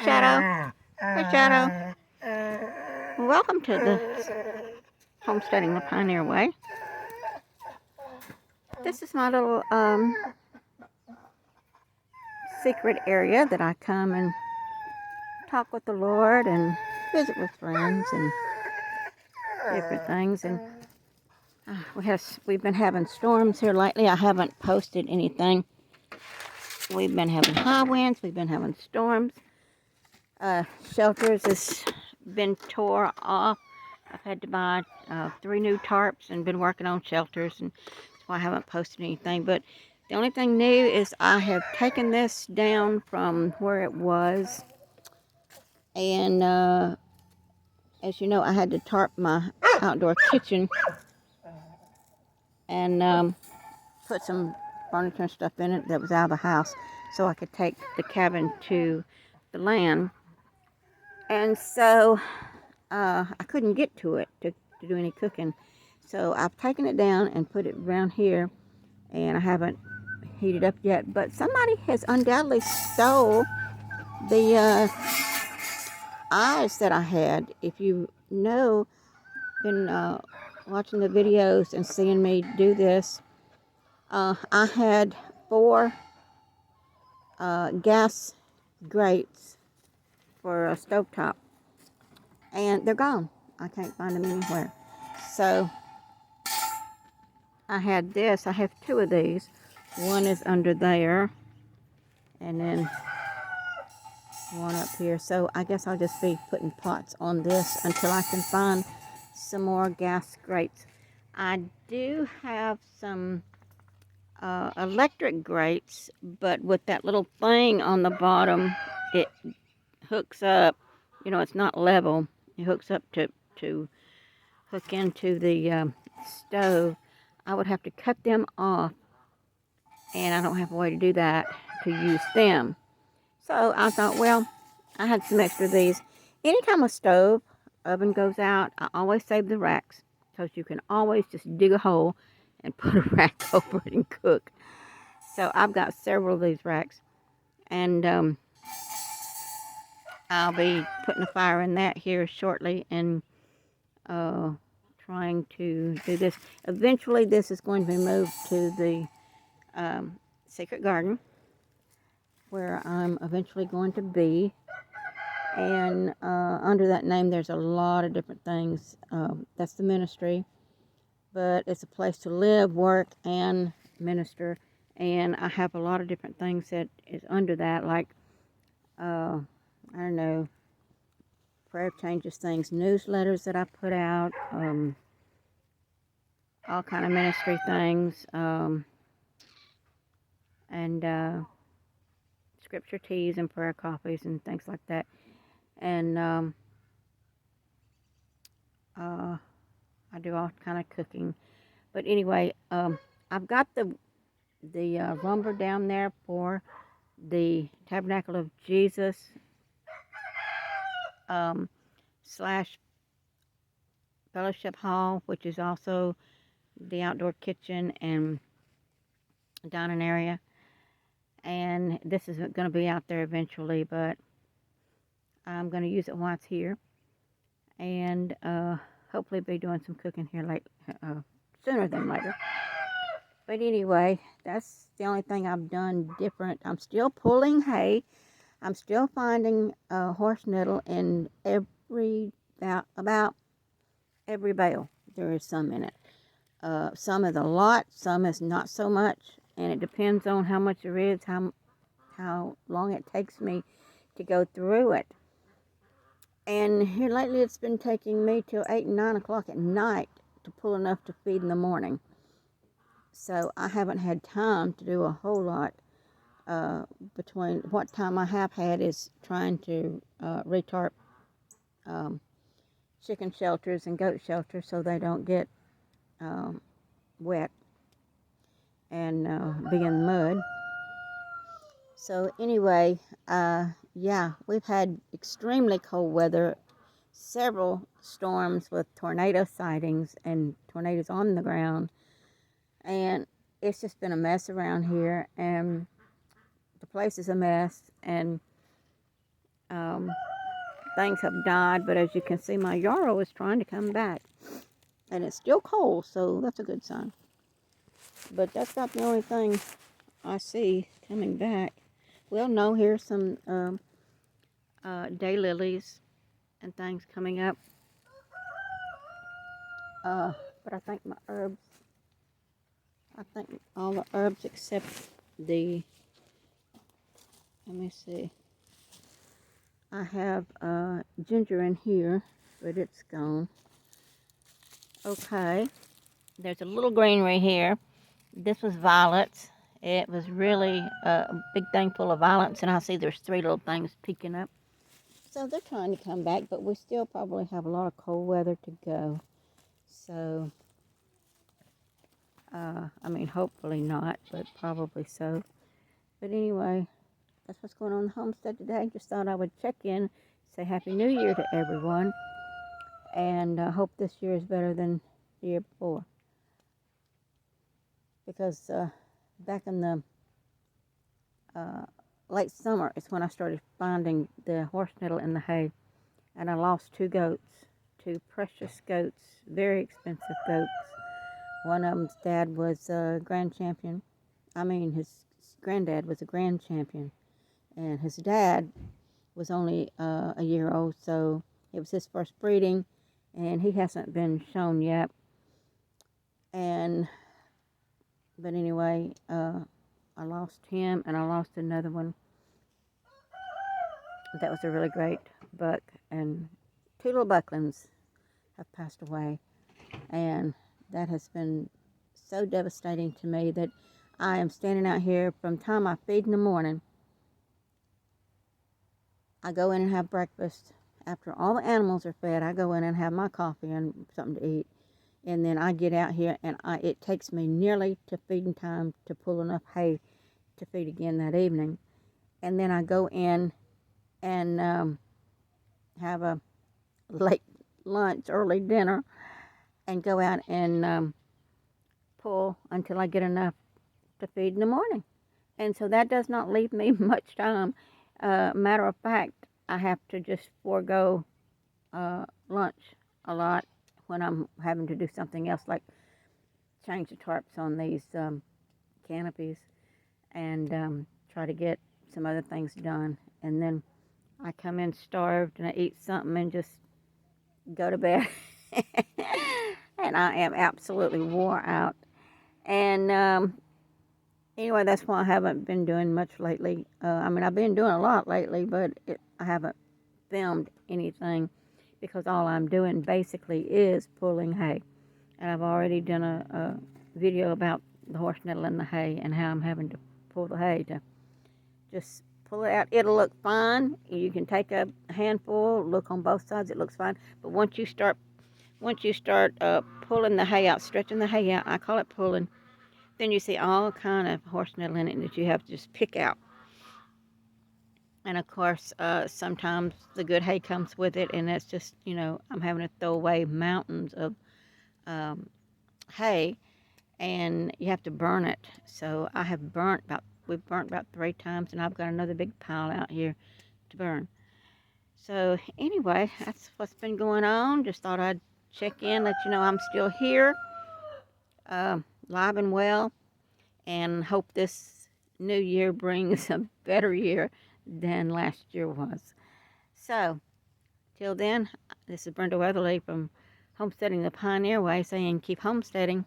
Shadow. Hi, Shadow. Welcome to the Homesteading the Pioneer Way. This is my little secret area that I come and talk with the Lord and visit with friends and different things. And we've been having storms here lately. I haven't posted anything. We've been having high winds. We've been having storms. Shelters has been tore off. I've had to buy 3 new tarps and been working on shelters, and that's why I haven't posted anything. But the only thing new is I have taken this down from where it was, and as you know, I had to tarp my outdoor kitchen and put some furniture and stuff in it that was out of the house so I could take the cabin to the land. And so I couldn't get to it to do any cooking. So I've taken it down and put it around here, and I haven't heated up yet. But somebody has undoubtedly stole the eyes that I had. If you know, been watching the videos and seeing me do this, I had 4 gas grates for a stovetop, and they're gone. I can't find them anywhere. So I had this. I have 2 of these. One is under there, and then one up here. So I guess I'll just be putting pots on this until I can find some more gas grates. I do have some electric grates, but with that little thing on the bottom, it hooks up. You know, it's not level. It hooks up to hook into the stove. I would have to cut them off, and I don't have a way to do that to use them. So I thought, well, I had some extra of these. Anytime a stove oven goes out, I always save the racks, because you can always just dig a hole and put a rack over it and cook. So I've got several of these racks, and I'll be putting a fire in that here shortly and trying to do this. Eventually this is going to be moved to the secret garden, where I'm eventually going to be. And under that name there's a lot of different things. That's the ministry, but it's a place to live, work, and minister. And I have a lot of different things that is under that, like I don't know, prayer changes things, newsletters that I put out, all kind of ministry things, and scripture teas and prayer coffees and things like that. And I do all kind of cooking. But anyway, I've got the lumber down there for the Tabernacle of Jesus slash fellowship hall, which is also the outdoor kitchen and dining area. And this is going to be out there eventually, but I'm going to use it while it's here, and hopefully be doing some cooking here sooner than later. But anyway, that's the only thing I've done different. I'm still pulling hay. I'm still finding horse nettle in about every bale. There is some in it. Some is a lot, some is not so much, and it depends on how much there is, how long it takes me to go through it. And here lately it's been taking me till 8 and 9 o'clock at night to pull enough to feed in the morning. So I haven't had time to do a whole lot. Between what time I have had is trying to retarp chicken shelters and goat shelters so they don't get wet and be in mud. So anyway, yeah, we've had extremely cold weather, several storms with tornado sightings and tornadoes on the ground, and it's just been a mess around here, and the place is a mess. And things have died, but as you can see, my yarrow is trying to come back. And it's still cold, so that's a good sign. But that's not the only thing I see coming back. Well, no, here's some daylilies and things coming up. But I think my herbs, I think all the herbs except the, let me see. I have ginger in here, but it's gone. Okay, there's a little greenery here. This was violets. It was really a big thing full of violets, and I see there's 3 little things peeking up. So they're trying to come back, but we still probably have a lot of cold weather to go. So, I mean, hopefully not, but probably so. But anyway, that's what's going on in the homestead today. Just thought I would check in, say Happy New Year to everyone, and hope this year is better than the year before. Because back in the late summer is when I started finding the horse nettle in the hay, and I lost 2 goats, 2 precious goats, very expensive goats. One of them's dad was a grand champion. I mean, his granddad was a grand champion, and his dad was only a year old, so it was his first breeding, and he hasn't been shown yet. But anyway, I lost him, and I lost another one. That was a really great buck, and 2 little bucklings have passed away, and that has been so devastating to me that I am standing out here from the time I feed in the morning. I go in and have breakfast. After all the animals are fed, I go in and have my coffee and something to eat. And then I get out here, and it takes me nearly to feeding time to pull enough hay to feed again that evening. And then I go in and have a late lunch, early dinner, and go out and pull until I get enough to feed in the morning. And so that does not leave me much time. Matter of fact, I have to just forego lunch a lot when I'm having to do something else, like change the tarps on these canopies and try to get some other things done. And then I come in starved and I eat something and just go to bed. And I am absolutely wore out. And anyway, that's why I haven't been doing much lately. I mean, I've been doing a lot lately, but I haven't filmed anything because all I'm doing basically is pulling hay. And I've already done a video about the horse nettle and the hay and how I'm having to pull the hay to just pull it out. It'll look fine. You can take a handful, look on both sides, it looks fine. But once you start pulling the hay out, stretching the hay out, I call it pulling, then you see all kind of horse nettle in it that you have to just pick out. And of course, sometimes the good hay comes with it, and that's just, I'm having to throw away mountains of hay, and you have to burn it. So we've burnt about 3 times, and I've got another big pile out here to burn. So anyway, that's what's been going on. Just thought I'd check in, let you know I'm still here, live and well, and hope this new year brings a better year than last year was. So, till then, this is Brenda Weatherly from Homesteading the Pioneer Way saying keep homesteading.